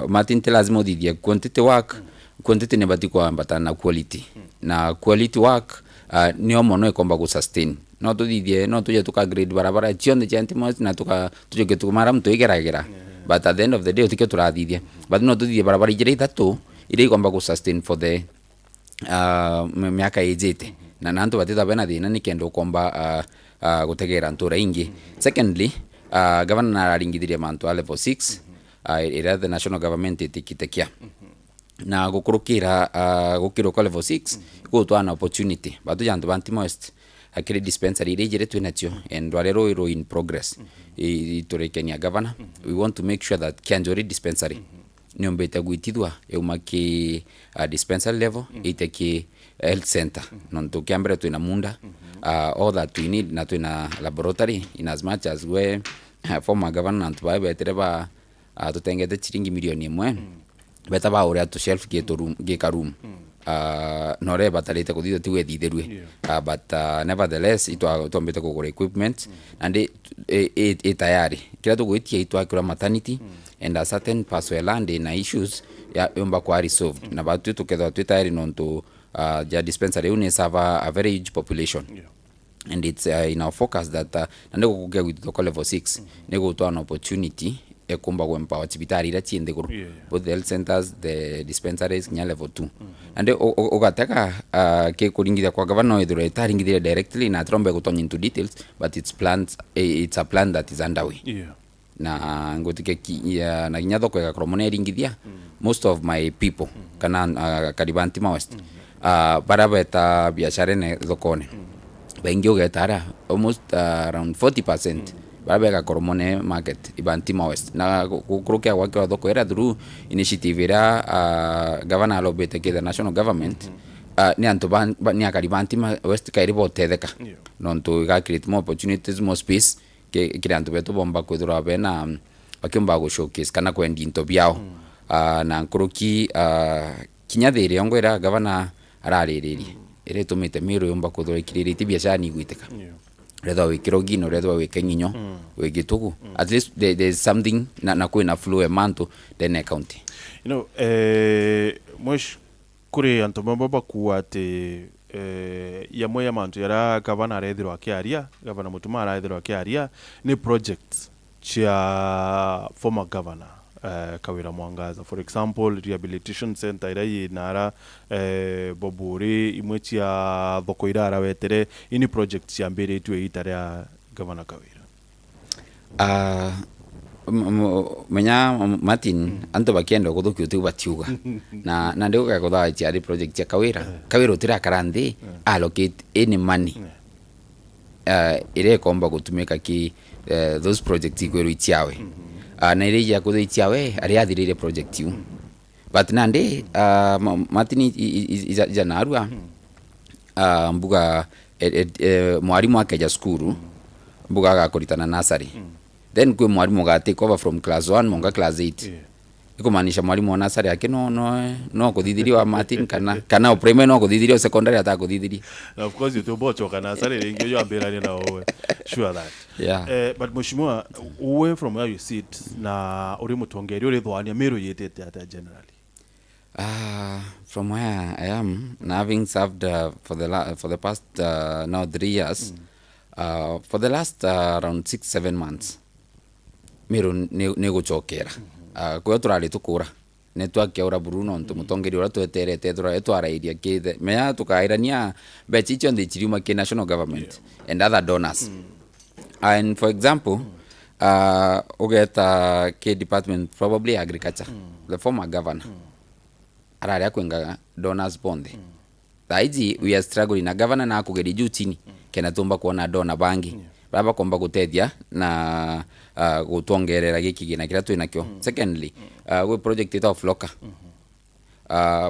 matinte lazima udidie quantity work quantity ne bati kwa ambata na quality na quality work niyo mono ikomba ku sustain no tudidie no tuje tuka grade barabara chionde chantima na tuka tuje ketumara mtu igeragera but at the end of the day utike turadidie but no tudidie barabara ijire itatu ile ikomba ku sustain for the miaka ijete na nanto batita bena dina ni kendo komba gutegera ntura ingi. Secondly, governor nararingidirie mantu a level 6 ira the national government itikitekia na gukurukira gukiro kwa level 6 gutwana opportunity batu jantu banti most akiri dispensary ire jire twinatio and rwarero iro in progress iturekenia governor. We want to make sure that Kianjori dispensary niombeta guitidwa eumaki dispensary level iteki health center nonto kiambere twina munda all that we need na twina laboratory in as much as we former governor antwa betereba tutengete chiringi milioni 1 beta ba ore to shelf geto room geka room nore batalete kudito tiwe diderwe but nevertheless itwa tombete kugura equipment and it tayari kila tugoitia itwa kura maternity and a certain land na issues ya umba kwa resolved na batu tuketha tayari nonto ja dispensary une serve a very huge population and it's in our focus that ndeko kugia with the level 6 nego to an opportunity ekumba kwa empower hospitali ira chiende guru both the health centers the dispensaries nya level 2 and ogataka ke kuringithia kwa governor eduro etaringithia directly na trombe gutonya into details but it's a plan that is underway na ngotike na kinyatho kwega kromone ringithia most of my people kana karibanti west barabeta biashara ne thokone bengi ugetara almost around 40% barabeka koromone market ibanti west na kukurukia kwa thoko era through initiative era governor lobete ke the national government ni antoban ni akaribanti west kairibo tetheka nonto ga create more opportunities more space ke kiranto beto bomba kwithura bena akimba go showcase kana kwendi into biao na nkuruki kinyathire ongwera governor arariririe ire tumite Meru yomba kuthura ikiriri biashara ni gwiteka retho wikiro gino retho wikenginyo wigitugu at least there is something na kwina flow e manto the county mosh kuri anto mababa kuate ya moya manto yara governor arethirwa akiaria governor MUTUMA arethirwa akiaria ni projects chia former governor Kawira Mwangaza, for example rehabilitation center ira nara boburi imwe chia thoko irara wetere ini project ya mbere tu itare ya governor Kawira menya Martin anto bakiendo guthuki uti batiuga na ndiko ga kutha chia project ya Kawira utira karandi allocate any money ire komba gutumika ki those projects igweru itiawe na ire ya kutha itiawe ari athirire project yu but nande Martin is narua mbuga mwarimu akeja skuru mbuga ga kuritana nursery then kwe mwarimu ga take over from class 1 monga class 8 ikumanisha mwarimu wa nursery yake no kuthithirio Martin kana primary no kuthithirio secondary ata kuthithirio of course you to bocho kana nursery ringi yo ambirani na wewe sure that but mheshimiwa uwe from where you sit na uri mutongeri uri thwania Meru Yitite Atea generally from where I am now having served for the past now 3 years for the last around 6-7 months Meru nego chokera kwa turali tukura network ya ura Bruno ntumutongerie ura tweterete twara iria kithe meya tukairania bechicho ndichiriuma ke national government and other donors and for example ugeta ke department probably agriculture the former governor arari akwenga donors bonde thaiji we are struggling na governor na kugeri juu chini kena tumba kuona donor bangi baba komba gutethia na gutongerera giki gina kira twina kyo secondly we project it of local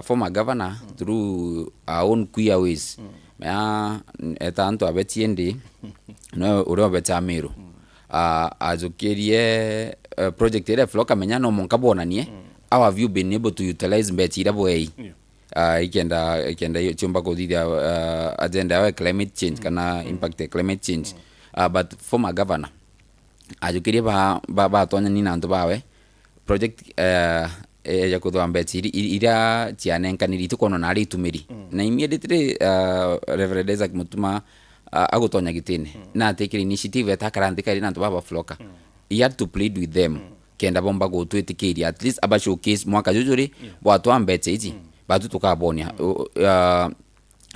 former governor through our own queer ways etanto abetiendi no uro beta Meru azukirie project ile floka menya no monkabonanie how have you been able to utilize betira boy ikenda chumba kodithia agenda ya climate change kana impact climate change but former governor ajukirie ba tonya ni nanto bawe project ya kuthwa mbeci ira cianenkaniri tukono na ari itumiri na immediately Reverend Isaac Mutuma agutonya gitini na take initiative atakarandikari na baba floka he had to plead with them kenda bomba go twitikiria at least aba showcase mwaka jujuri watu ambetse iji batu tukabonia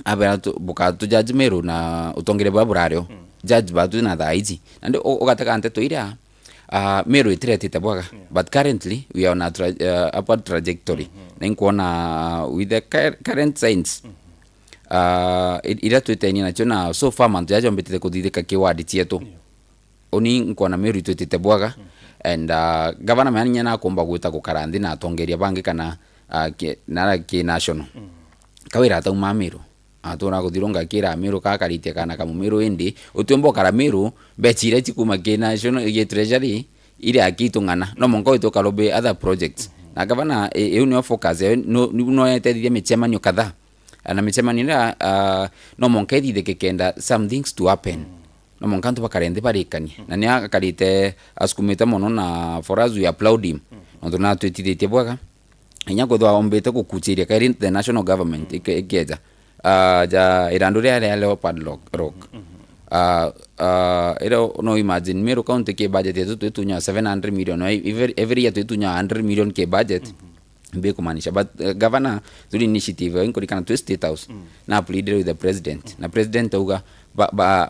abera buka tu judge Meru na utongere baburario judge batu na thaiji and ugataka nteto ira Meru Yitite Atea but currently we are on a upward trajectory na inkuona with the current signs ira twiteni na chona so far man jajo mbetete kuthithika kiwadi chietu oni nkuona Meru Yitite Atea and governor manya na komba gwita gukarandi na atongeria bangi kana nara ki national kawira ta Meru atura guthironga kira Meru kakaritie kana kamu Meru indi utumbo kara Meru bechire chikuma ki national ye treasury ile akitungana no mongo ito kalobe other projects na gavana ni focus no yetethia michemanio kadha na michemanio no monke thithike kenda some things to happen no monkanto bakarende barikani na ni akarite askumita mono na for us we applaud him ondo na twitithite bwaga inya gothwa ombete gukuchiria kairi the national government ikeja ja irandure ya Leopard Rock no imagine Meru County ke budget yetu tunya 700 million every year tunya 100 million ke budget mbe kumanisha but governor through initiative inkurikana to state house na pleaded with the president na president uga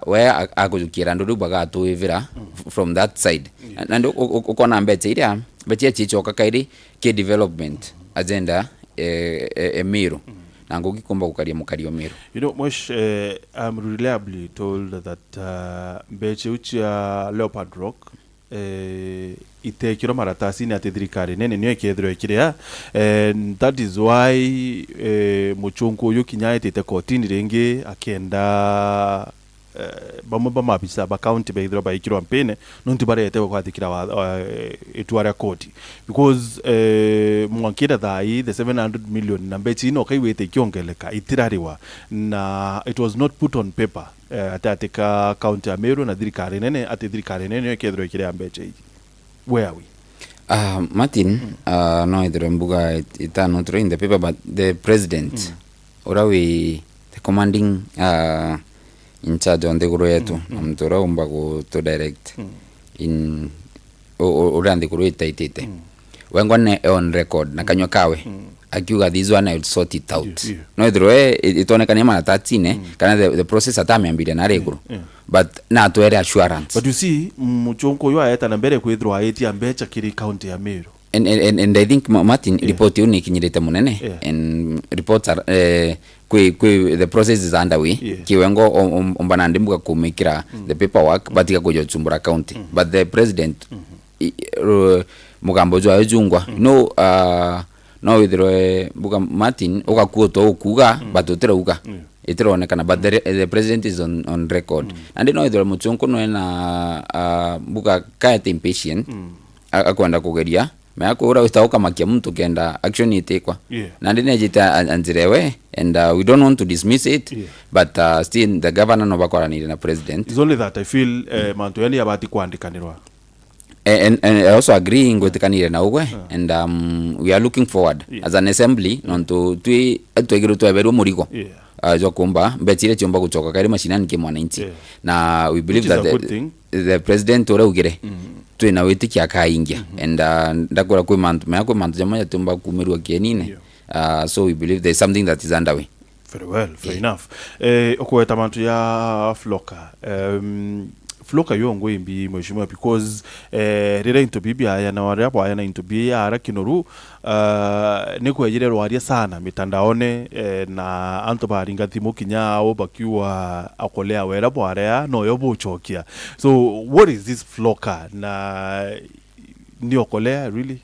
where agujukira ndu baga to evira from that side and ukona mbete ira betia chichoka kairi ke development agenda Meru nango gikomba gukaria mukario Meru. You know, Mosh, I'm reliably told that mbeche ucha Leopard Rock itekiro maratasi ni atithirikari nene niyo ikethiro ikiria and that is why muchungu yukinya itete kotini ringi akienda bamwe bamabisa ba county behithiro baikirwa mpene nonti barete kwathikira itwara koti because mwankira thai the 700 million na mbechi ino kaiwete kiongeleka itirariwa na it was not put on paper atatika county ya Meru na thirikari nene ati thirikari nene ikethiro ikiria mbechi where are we Martin no idro mbuga itano in the paper but the president urawi the commanding in charge on the guru yetu mtura umba go to direct in urandi guru itaitite wengone on record na kanywa kawe akiuga this one I will sort it out no idro itonekana mana tatine kana the process atamiambire na reguru but na to area assurance but you see muchonko yo ayeta na mbere kwithro ayeti ambecha kiri county ya Meru and I think Martin report yuni kinyirete munene and reports are the process is underway kiwengo ombana ndimbuka kumikira the paperwork but ikagojo tsumbura county but the president mugambo jwa ejungwa no withro buka Martin okakuoto okuga but utera uga itironekana but the president is on record and no withro muchonko no na buka kayate impatient akwenda kugeria meako ura ustaoka makia mtu kenda action itekwa na ndine jita anzirewe and we don't want to dismiss it but still the governor no bakora ni na president it's only that I feel mantu yani abati kuandikanirwa and I also agree ngotikanire na ugwe and we are looking forward as an assembly nonto tuigiru tweberu murigo jo kumba mbetire chomba guchoka kairi mashinani ke mwananchi na we believe that the president ora ugire twina witiki akaingia and ndakora kwe mantu jamanya tumba kumerwa kienine so we believe there is something that is underway. Very well, fair enough. Okweta mantu ya floka yongo imbi mheshimiwa because rira into bibi aya na wariapo aya na into bibi ara kinoru niko yire RWARIA sana mitandaone na anto baringa thimu kinya o bakiwa akolea wera bwarea no yobuchokia so what is this floka na ni okolea really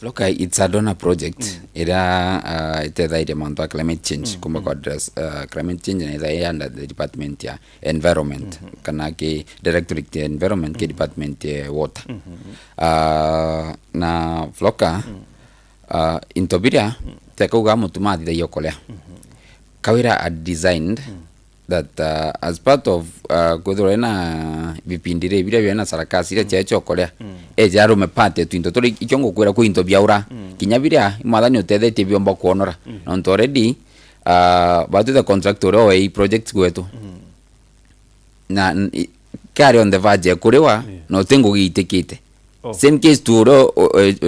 Floka it's a donor project ira ite manto climate change kumba kwa address climate change na ida under the department ya environment kana ke directorate ya environment ke department ya water na floka intobiria teka uga MUTUMA thida yokolea kawira are designed that as part of kwethora na bipindire bira bya sarakasi ira checho korea jaro mepate twinto tuli ikyongo kwera kwinto byaura kinya bira imathani utethete byomba kuonora not already but the contractor o project kwetu na carry on the verge kurewa no tengo giitekite same case turo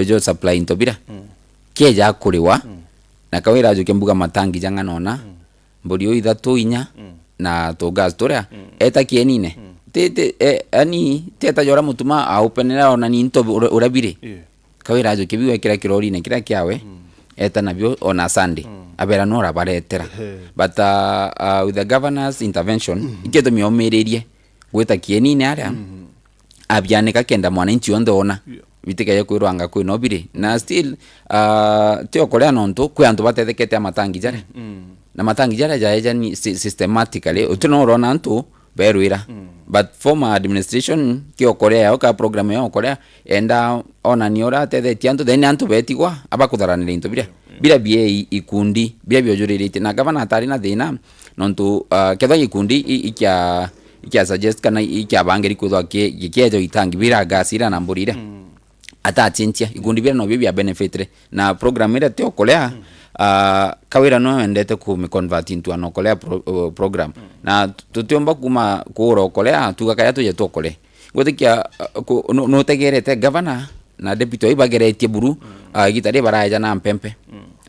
jo supply into bira keja kurewa na kawira jo kembuga matangi janga nona mbori ithatu inya na to gas toria eta kienine te ani teta jora mutuma a openera ona ni into urabire kawira jo kebiwe kira kirori ne kira kiawe eta nabyo ona Sunday abera nora baretera but with the governor's intervention iketo miomererie gweta kienine aria abyaneka kenda mwananchi onde ona biteka ya kwirwanga kwi nobire na still teo korea nonto kwi antu batethekete amatangi jare na matangi jare jaeja ni systematically utuno rona antu berwira but former administration kio korea oka program yo korea enda ona niora tethetie antu then antu betigwa abakutharanire into bila bie ikundi bila biojurite na gavana atari na thina nontu ketha ikundi ikya suggest kana ikya bangeri kuthwa kiejo itangi bila gasira na mburire ata chinchia ikundi bila no bia benefit na program ile teo kolea kawira no endete ku me convert into an kolea program na tutomba kuma ku kolea tukakaya tuje tokole gotekia no tegerete governor na deputy ibageretie buru gitari baraja na mpempe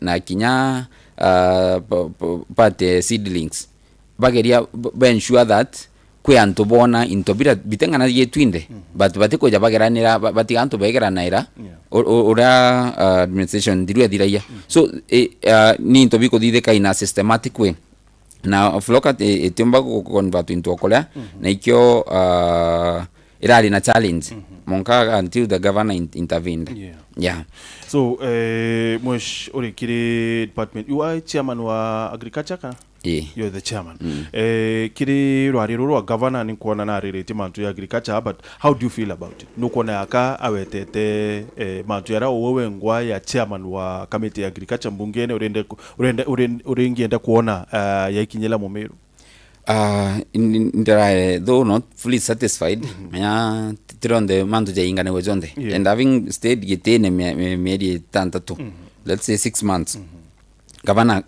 na kinya pate seedlings bageria ensure that kwe antu bona into bitengana yetwinde but batiko jabageranira batigantu begeranira ora administration diraya so ni into biko dide kaina systematic way na floka etimba ko convert into kolea na ikyo irali na challenge monka until the governor intervened. Yeah. So mosh kiri department you are chairman wa agriculture kana? Yeah. You're the chairman. Kiri rwariro wa governor ni kuona na relate mantu ya agriculture but how do you feel about it? Nuko na aka awetete mantu ya wewe ngwa ya chairman wa committee ya agriculture mbungene urengienda kuona ya ikinyela mu Meru. Though not fully satisfied, tironde mantu jaingane wejonde and having stayed gitene meri tantatu let's say 6 months gavana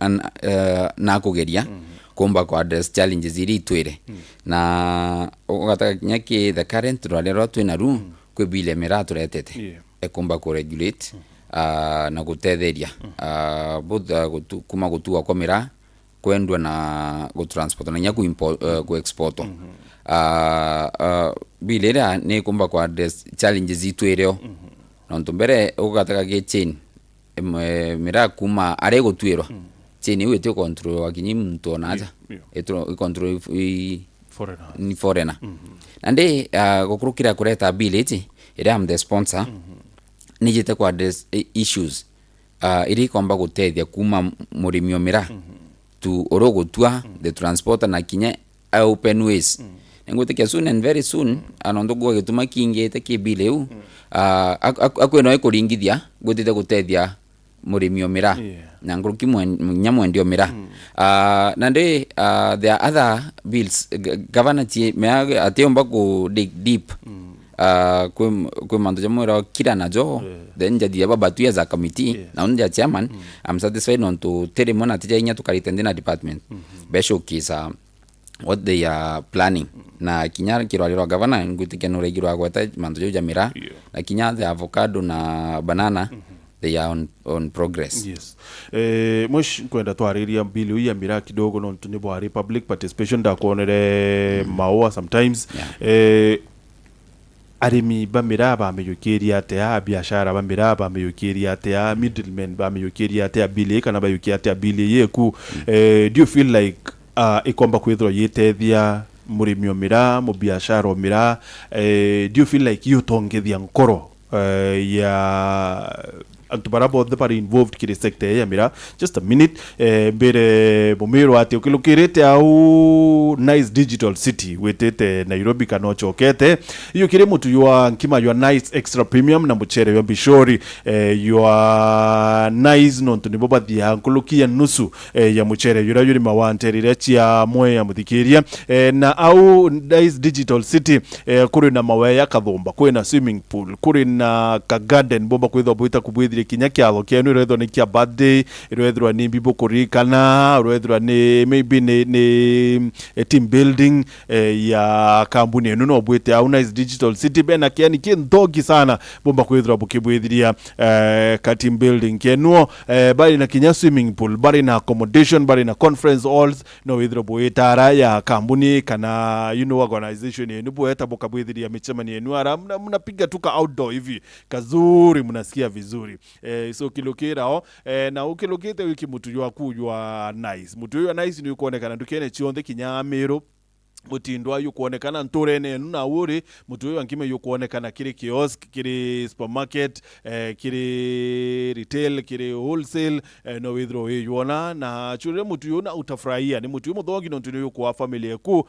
na kugeria komba kwa address challenges iri twire na ogata nyaki the current rwalero twina ru kwe bile mera turetete ekomba ko regulate na gutetheria both kuma gutua kwa mera kwendwa na go transport na nyaku import go export bilera ne kumba kwa address challenges itwereo nonto mbere ugataka ge chain mira kuma arego twero chain iwe te control wakinyi mtu onaja etro control ni foreigner ande gokurukira kureta village ira am the sponsor nijete kwa address issues iri komba gutethia kuma murimio mira to orogotua the transporter na kinya open ways ngote kia soon and very soon anondo gwa gituma kingete kibileu akweno ekuringithia gutite gutethia murimio mira na nguruki nyamwendio mira nande there are other bills governor me atiomba ku dig deep kwe manto jamura kira najo then jadi baba tu za committee na unja chairman I'm satisfied on to tell mona tija inya tukaritende na department besho kisa what they are planning na kinya kirwaliro governor nguti keno regiro agwata manto jamira na kinya the avocado na banana they are on progress. Yes. Mosh kwenda twariria mbili ya mira kidogo no tunibwa republic participation da kuonere maoa sometimes arimi bamira bameyukiria atea biashara bamira bameyukiria atea middlemen bameyukiria atea bili kana bayukiria atea bili yeku do you feel like ikomba kwithro yitethia murimio mira mu biashara mira do you feel like you tongethia nkoro ya antu barabo the pari involved kiri sector ya mira just a minute mbere bomero ati ukilukirete au nice digital city wetete Nairobi kanochokete iyo kire mutu yua nkima yua nice extra premium na mchere yua bishori yua nice nontu ni boba dhia nkulukia nusu ya mchere yuri mawanteri ya moe ya muthikiria na au nice digital city kuri na mawe ya kathomba kuri na swimming pool kuri na ka garden bomba kwitho buita kubwithire kinya kiatho kienu iretho ni kia birthday iretho ni bibo kurikana iretho ni maybe ni team building ya kampuni enu no bwite au nice digital city bena kiani kindogi sana bomba kwitho bukibwithiria ka team building kienu bari na kinya swimming pool bari na accommodation bari na conference halls no withro bwitara ya kampuni kana organization yenu bweta bukabwithiria michemani yenu ara mnapiga tuka outdoor hivi kazuri mnasikia vizuri so kilokera na ukilokete wiki mutu yaku ywa nice mutu ywa nice ni kuonekana ndukene chionde kinyamero mutindwa yukuonekana nturene nuna uri mutu huyo angime yukuonekana kiri kiosk kiri supermarket kiri retail kiri wholesale no withdraw yuona na chure mutu yuna utafurahia ni mutu yumo dhongi no tuni yuku wa familia ku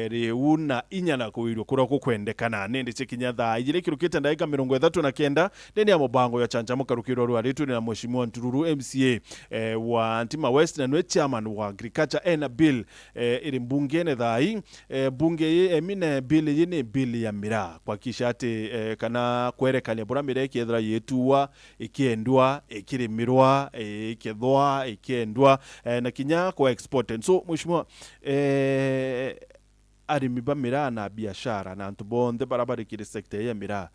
reuna inyana kuwirwa kura kukwendekana nende chekinya dha ijile kirukita ndaika 39 nende ya mobango ya chanjamo karukiro rwaritu na mheshimiwa NTURURU MCA wa NTIMA West na nwe chairman wa agriculture ena bill iri mbungene dha bunge ye emine bili yini bili ya mira kwa kisha ati kana kwerekania bura mira ikiethra yetuwa ikiendwa ikirimirwa ikithwa ikiendwa na kinya kwa exported so mheshimiwa arimiba mira na biashara na antubonde barabara kiri sector ya mira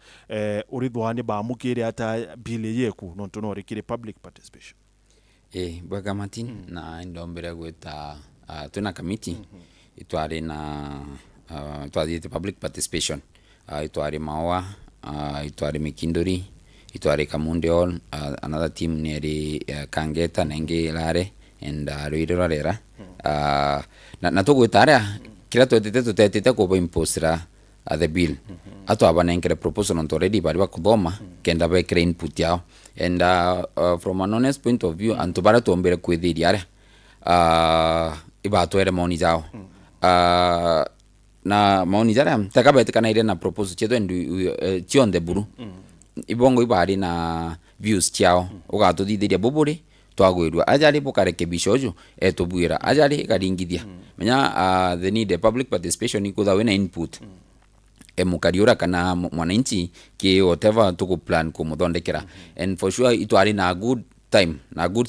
uridhwani ba mukiri hata bili yeku nontonori kiri public participation bwaga Martin na ndombera gweta tuna committee itwari na itwari public participation itwari mawa itwari mikindori itwari kamunde all another team neri kangeta nenge lare and ruiro rera na tugwitara kila tutete ko imposra the bill ato abana enkere proposal on already bari bakudoma kenda ba create input yao and from an honest point of view antubara tuombere kwithiriare ibatwere maoni jao na maoni jara takabete kana ile na proposal cheto ndu chionde buru ibongo ibari na views chao ugato didiria buburi twagwirwa ajali bukarekebishojo etubwira ajali karingithia menya the need a public participation ikutha wena input mukariura kana mwananchi ki whatever tuku plan kumuthondekera and for sure itwari na good time na good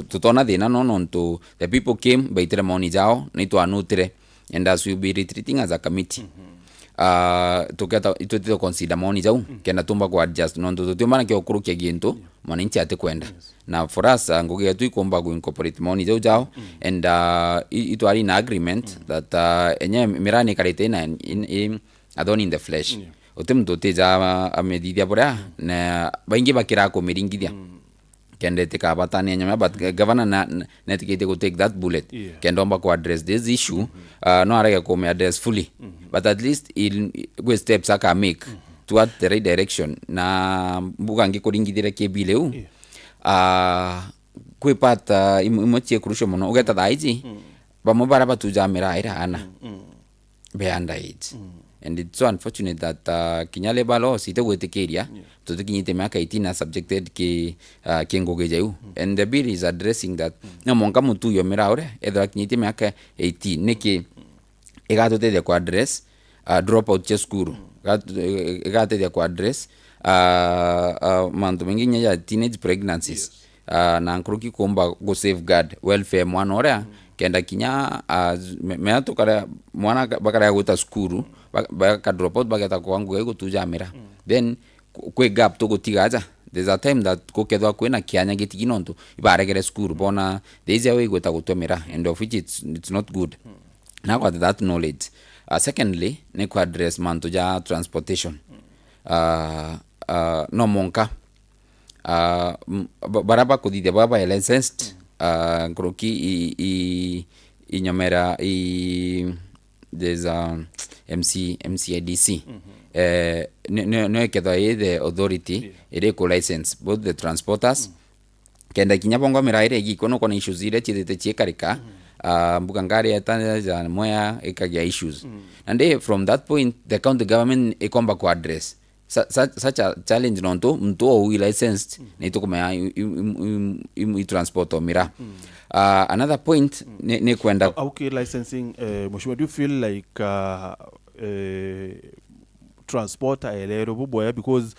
tutona thina no to the people came baitere maoni jao na itwanutire and as we be retreating as a committee tuketa ituto consider maoni jao kena tumba kwa adjust no tutumana kyo kurukia ginto mwananchi ate kwenda na for us ngugia tu ikomba go incorporate maoni jao and itwari na agreement that enye mirani karete na in adon in the flesh otemto teja amedithia bora na baingi bakira ko miringithia kende tika batani nyama but governor na tikete go take that bullet kendo mba ko address this issue no arega ko me address fully but at least in go steps aka make toward the right direction na mbuga ngiko ringithire ke bileu kwepata imochie kurusho muno ugeta daiji bamubara batujamira ira ana beanda it and it's so unfortunate that kinyale balo site gwetikeria tutukinyite miaka 18 subjected ki kingoge jau and the bill is addressing that na monga mutu yo mira ore edha kinyite miaka 18 niki igatotedia ku address drop out che skuru igatotedia ku address mantu mengi nya teenage pregnancies na nkruki komba go safeguard welfare mwana ore kenda kinya meato kara mwana bakara guta skuru baka drop out bageta kwangu ego tujamira then kwe gap to gotigaja there's a time that kokedwa kwena kianya gitiginonto ibaregere skuru bona there is a way gota gutomira and of which it's not good now got that knowledge secondly ne ko address manto ja transportation no monka baraba kudide baba licensed kroki i nyamera there's MCIDC no ketho the authority ire ko license both the transporters kenda kinya bongo miraire gikono kona issues ile chithite chiekarika mbuga ngari ya moya ikagia issues and from that point the county government ikomba ku address such a challenge nonto mtu o licensed ni tukumea i transport mira another point ni kwenda okay licensing mheshimiwa, do you feel like transporter elero buboya because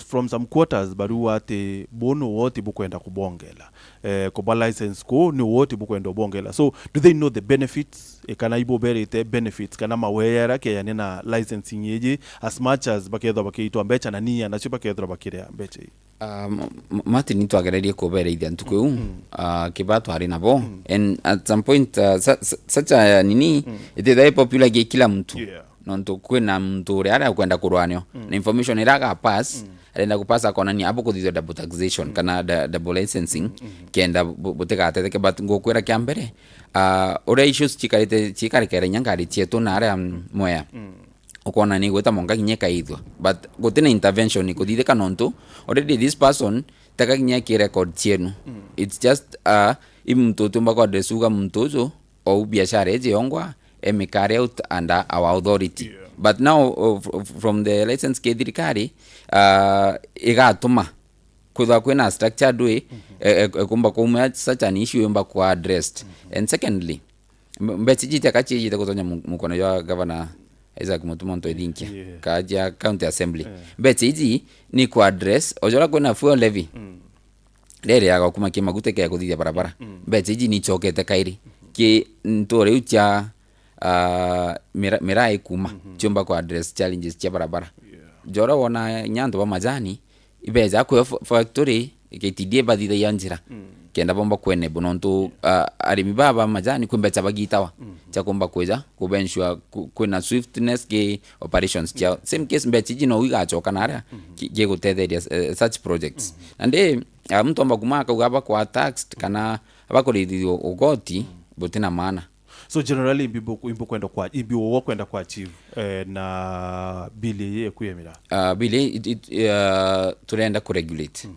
from some quarters baru ate bono wote bukwenda kubongela kuba license ko ni wote bukwenda bongela, so do they know the benefits kana ibobere te benefits kana mawera ke yanena licensing yeje as much as bakedwa bakeitwa mbecha na nia na chupa kedwa bakire mbecha mati ni twagerarie kubere ithia ntuku kibatu hari nabo and at some point such a nini it is popular ge kila mtu nonto kwena mtu uri ara kwenda kurwanyo na information iraga pass arenda kupasa kona ni abo kuthithio double taxation kana double licensing kenda buteka atete but ngokwera kyambere ora issues chikarikere nyangari chietu na ara moya ukona ni gweta monga kinyeka ithwa but gotena intervention ni kuthithika nonto already this person taka kinyeki record chienu it's just imtu tumba kwa desuga mtuzo au biashara eje ongwa carry out under our authority but now from the license ke thirikari igatuma kutha kwena structured way kumba kuma such an issue imba ku addressed and secondly mbetijite kachijite kutonya mukono ya governor Isaac MUTUMA ntoidinkia kaja county assembly mbetiji ni ku address ojora kwena fuel levy lere yaga kuma kimagute ke kuthithia barabara mbetiji ni chokete kairi ki ntore ucha mirai kuma chumba kwa address challenges cha barabara jora wona nyando wa majani ibeza kwa factory ikitidie badida yanjira kenda bomba kwene bononto arimi baba majani kwembecha bagitawa cha komba kweza kubenshwa kwena swiftness ke operations cha same case mbechi jino wiga choka nara ke gutethia such projects and mtu amba kumaka ugaba kwa tax kana abakorithio ugoti botina maana. So generally imbo kwenda kwa imbo kwenda kwa achieve na bili ye kuyemira bili tunaenda ku regulate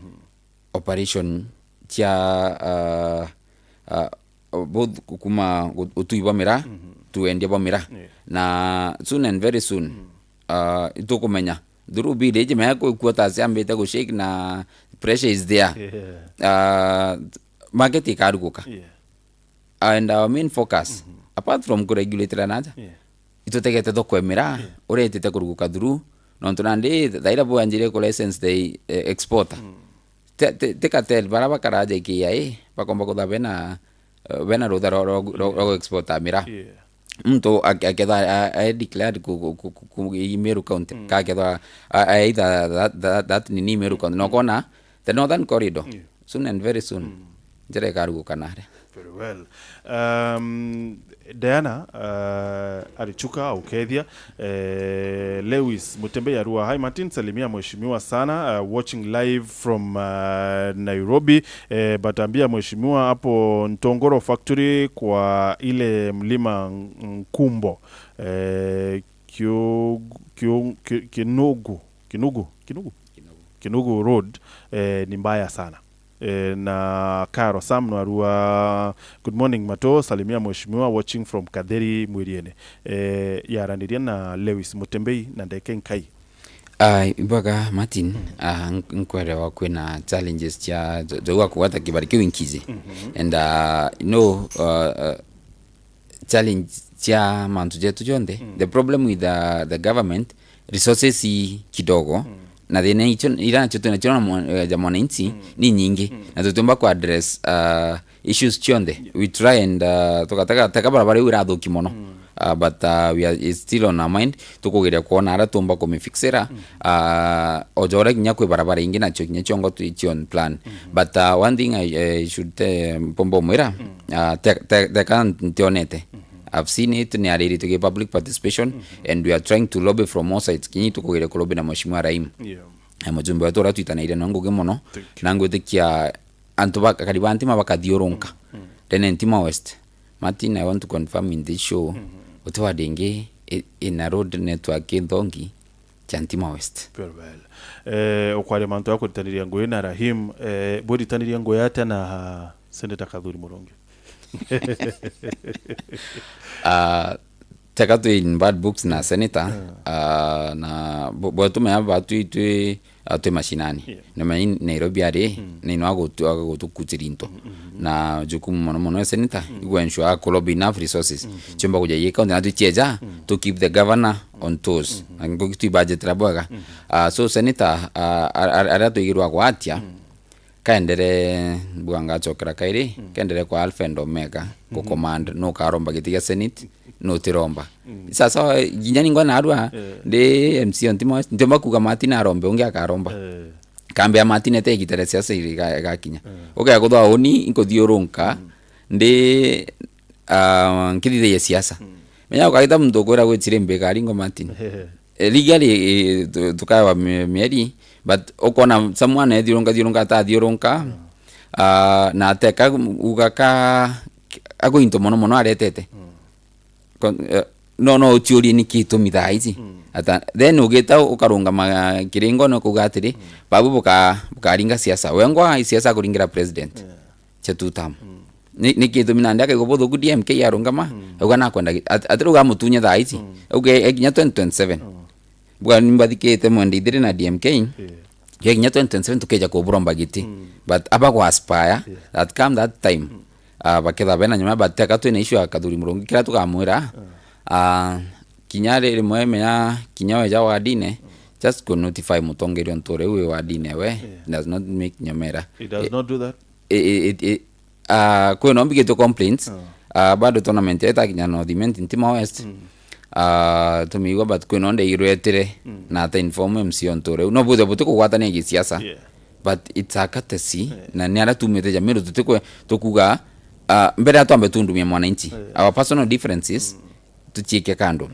operation cha both kuma utuiba mira tuende bomira na soon and very soon itukumenya through bili je meko kuota siambete go shake na pressure is there market ikaruguka and our main focus apart from regulatory anaja itutegete dokwemira uretete kuruguka through nonto nande daira bo anjire ko license they exporter tekatel baraba karaja ikiai pakomba ko dabena bena ro exporter mira mto akeda declared ku Meru County ka keda either that ni Meru County no kona the northern corridor soon and very soon jere karuguka nare. Very well. Diana alichuka au Kethia Lewis Mutembe ya Rua. Hi Martin, salimia mheshimiwa sana watching live from Nairobi but ambia mheshimiwa hapo Ntongoro factory kwa ile mlima Nkumbo Kinugu road ni mbaya sana. Na Karo Sam Narua, good morning Mato, salimia mheshimiwa watching from Kaderi Mwiriene yarandiria na Lewis Mutembei na ndeke nkai ibaga Martin nkwere wa kwena challenges cha zoga kuwata kibarikiwe nkize and challenge cha mantu jetu jonde the problem with the government resources kidogo na thina icho ira choto na chona ja mwananchi ni nyingi na tutomba ku address issues chonde we try and tukataka barabara ira thoki mono but we are still on our mind tukugeria kuona ara tumba ko mifixera ojora kinya ku barabara ingi na chokinya chongo tu on plan but one thing I should pombo mwira te kan tionete I've seen it ni ready to give public participation and we are trying to lobby from all sides kinyi tukugere ku lobby na mheshimiwa Raim mujumbe wetu ratwitana ile nango gemono nango thikia antuba kariba ntima bakadioronka then NTIMA West Martin I want to confirm in this show utiwa dingi ina road network ndongi Chantima West. Very well. Okware manto yako ritaniria ngoye na Rahim bodi ritaniria ngoye ate na Senator Kadhuri Murongi. Tekatu in bad books na senator na botu me batu itu atu mashinani na mai Nairobi are ni no ago tu kutirinto na jukumu mono senator igwensho akolobi enough resources chimba kuja yeka na tu cheja to keep the governor on toes ngo kitu budget raboga so senator ara to igirwa kwa atia kaendere buanga chokera kairi kaendere kwa Alpha and Omega ko command no karomba gitiga senate no tiromba sasa ginyani ngwana arwa de MC Ntimo ndoma kuga Martin arombe unge akaromba kambe ya Martin ete gitere siasa iri gakinya okay agothwa oni inko thioronka ndi nkithire ya siasa menya ukaita mtu kwera gwetire mbekari ngo Martin legally tukawa mieri but okona someone thioronka ta thioronka na ateka ugaka ago into mono aretete no tiori ni kitu mithaizi ata then ugeta ukarunga kiringo no kugatiri babu bukaringa siasa wengwa siasa kuringira president cha tutam ni kitu minanda ke gobo ku DMK yarunga ma ugana kwenda atiruga mutunya thaizi uge ekinya 2027 bwa nimbadikete mwende idire na DMK ekinya 2027 tukeja ko buromba giti but aba kwa aspire that come that time baketha bena nyuma bateka tu ina issue ya Kadhuri Murongi kira tukamwira kinyare rimwe menya kinyawe ja wadine just go notify mutongeri ontore we wadine we does not make nyamera. It does not do that. Ko no bigito complaints bado tournament eta kinyano diment Ntima West tumigo but ko no nde iroetere na ta inform MC ontore no bude ko gwatane gisiasa but it's a courtesy na niara tumete jamiro tukuga mbere atombe tundumia mwananchi our personal differences tuchike kando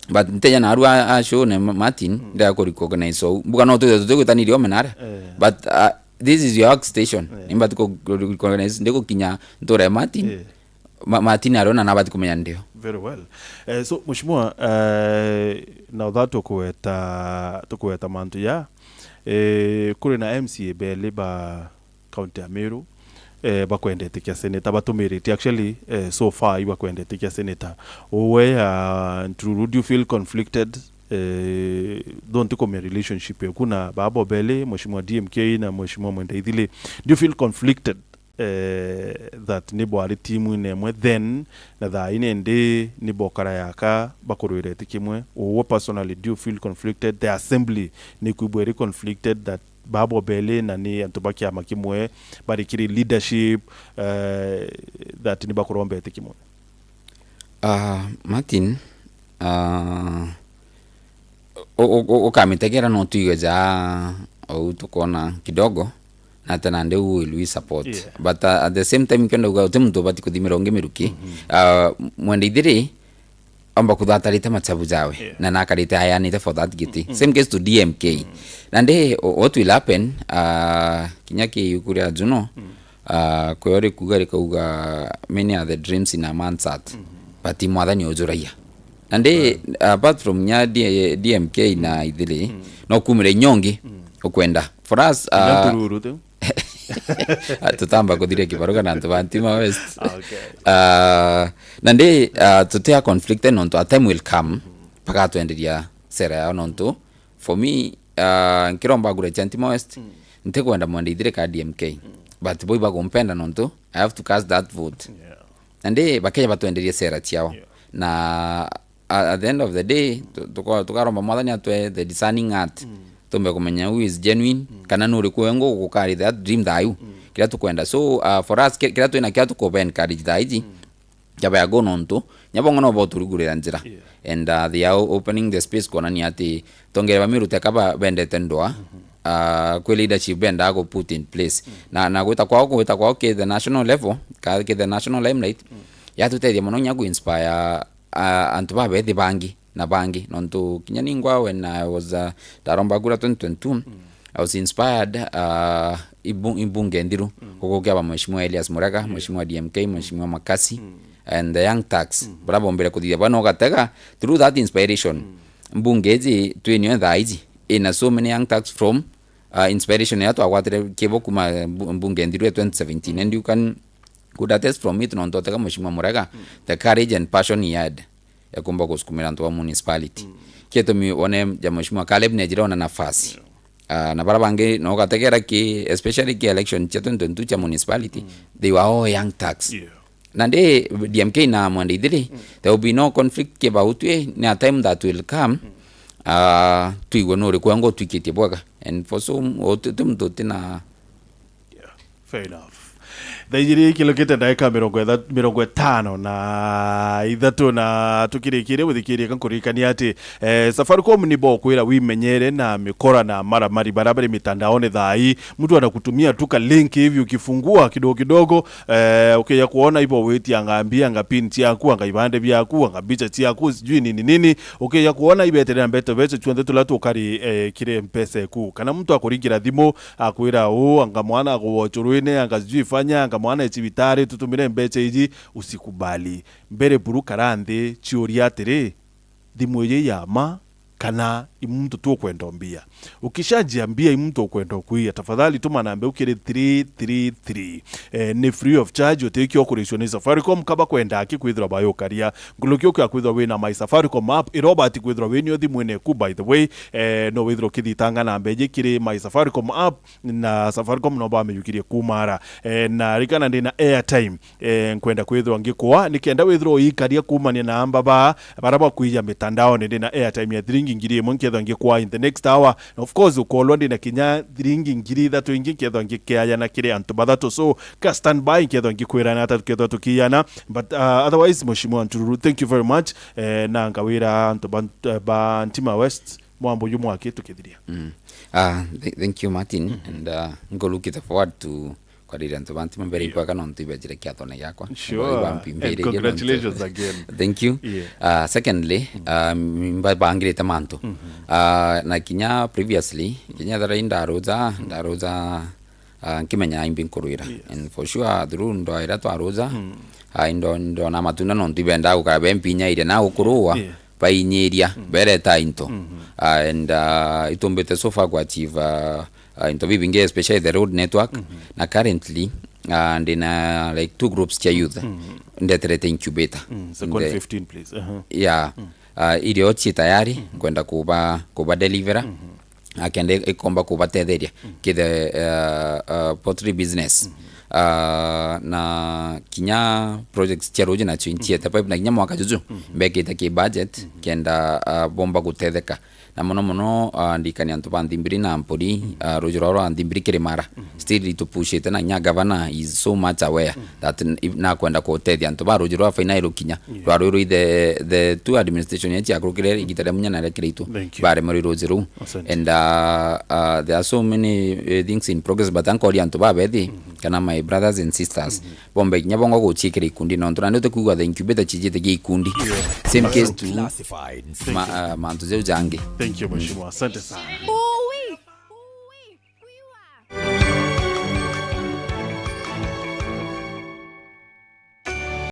but nteja na arua show na Martin nda ko recognize so buka no to taniri omenara but this is your station imba to recognize ndeko kinya ndore Martin Martin arona na bati kumenya ndio very well. So mheshimiwa now that tukueta mantu ya kuri na MCA bele ba county ya Meru bakwendete kia senator batumirite actually so far bakwendete kia senator owe NTURURU, do you feel conflicted don't take a relationship kuna babo bele mheshimiwa DMK na mheshimiwa Mwenda Idhile, do you feel conflicted that nibo ari timu nemwe then na tha ine ndi nibo kara yaka bakurwirete kimwe owe personally do you feel conflicted the assembly ni kubwere conflicted that babo bele na ni antubaki ama kimwe barikiri leadership that ni bakurombe kimwe Martin ukamitegera no tuigeja au tukona kidogo na tena ndio Louis support but at the same time kenda uga mtu bati kudimironge miruki Mwenda Idhile amba kudhatarite machabu jawe na nakarite ayanite for that giti same case to DMK nande what will happen kinyaki yukuria juno koyore kugari kuga many are the dreams in a man's heart but imwadhani ojuraia nande apart from nya DMK na Idhile no kumire nyongi okwenda for us tutamba kuthire kibaruga na Ntima West nande tutea conflict nonto a time will come paka tuenderia sera ya nonto for me nkiromba gure Ntima West ntekwenda Mwenda Idhile ka DMK but boy bagompenda nonto I have to cast that vote nande bakeja batuenderia sera tiao na at the end of the day tukaromba mwathani atwe the discerning art tumbe kumenya who is genuine kana nuri kuengo gukari that dream thayu kira tukwenda so for us kira tuina kira tukoba encourage thaiji jaba ya go nonto nyabongo no boturugurira njira and they are opening the space kona ni ati tongere bamirute kaba bendete ndoa kwe leadership benda go put in place na gwita kwao ke the national level ka ke the national limelight ya tutedia mono nyago inspire antu babe the bangi nonto kinyaningwa when I was Daromba Gura 2022 I was inspired ibunge ndiru kuko kwa mheshimiwa Elias Muraga, mheshimiwa DMK, mheshimiwa Makasi and the young tax barabombera kuthia bano gatega through that inspiration mbungeji twenyo thaizi in so many young tax from inspiration ya twagwatire kibo kuma mbunge ndiru 2017 and you can could attest from it non toteka mheshimiwa Murega the courage and passion he had ya kumba kusukumira ntoa municipality kieto mi one ya mheshimiwa Caleb nejira ona nafasi na barabange no gategera ki especially ki election cheto ntuntu cha municipality they were all young tax nande DMK na mwande idili there will be no conflict ke bautwe na time that will come tuiwe no rekwango tuikite bwaga and for some otutum na fair enough. Thaijiri kilokete ndaika 50 na ithatu na tukirikire withikirie kankurikania ati Safaricom ni bo kwira wimenyere na mikora na mara barabara mitandaoni thai mtu anakutumia tuka link hivi ukifungua kidogo kidogo ukija kuona ipo weti angambia ngapin yaku angaibande byaku angabicha yaku sijui nini ukija kuona ibetere mbeto becho chwende tulatu kari kire mpesa ku kana mtu akuringira thimo akwira angamwana agochurwine angazijui fanya mwana echibitare tutumire mbeche iji usikubali mbere buru karande chiori atere thimwe yama kana imuntu tu kwenda mbia ukishajiambia imuntu kwenda kuia tafadhali tuma namba ukire 333 ni free of charge utekyo operation Safaricom kaba kwenda akikwithira bayo karia ngulukyo kwa kwithira we na my Safaricom app irobati kwithira we ni thimwe ku by the way no withira kithitanga namba kire my Safaricom app na Safaricom no ba meyukirie kumara na rikana ndina airtime kwenda kwithira ngikwa nikienda withira ikaria kumania namba baraba kuija mitandao ndina airtime ya ngiri monketho ngikwa in the next hour and of course ukolwa ndina kinya ngiri that wingi ketho ngikaya na kire antu batatu so ka stand by ketho ngikwira na atatu ketho tukiyana but otherwise mheshimiwa NTURURU thank you very much na ngawira antu ba NTIMA West mwambo yumu ake tukithiria thank you Martin and go look forward to kwariranto bantu mbere ipaka non tibejire kiatona yakwa and congratulations again thank you secondly mbangire tamanto na kinya previously kinya dara ndaroza kimenya imbinkuruira and for sure through ndo ira twaroza ndo na matuna non tibenda ukabe mpinya ire na ukurua painyeria bere tainto and itombete so far kwa achieve into bibinge especially the road network na currently and in like 2 groups cha youth ndeterete incubator so 15 please yeah ile oti tayari kwenda kuba delivera akende ikomba kuba tetheria kide pottery business na kinya projects cha roje na chinchi tapipe na kinya mwaka juju mbeke take budget kenda bomba gutetheka na mono ndikani antu bandimbiri na mpori rojoro andimbiri kiremara still to push it na nya governor is so much aware that na kwenda ko tedi antu ba rojoro final kinya rwaro the two administration yachi akrokire igitare munya na rekreito bare mori rojoro and there are so many things in progress but ankori antu ba bedi kana my brothers and sisters bombe kinya bongo go chikire ikundi no ntuna to kuwa the incubator chijete ge ikundi same case to mantuze ujange. Thank you mheshimiwa, asante sana.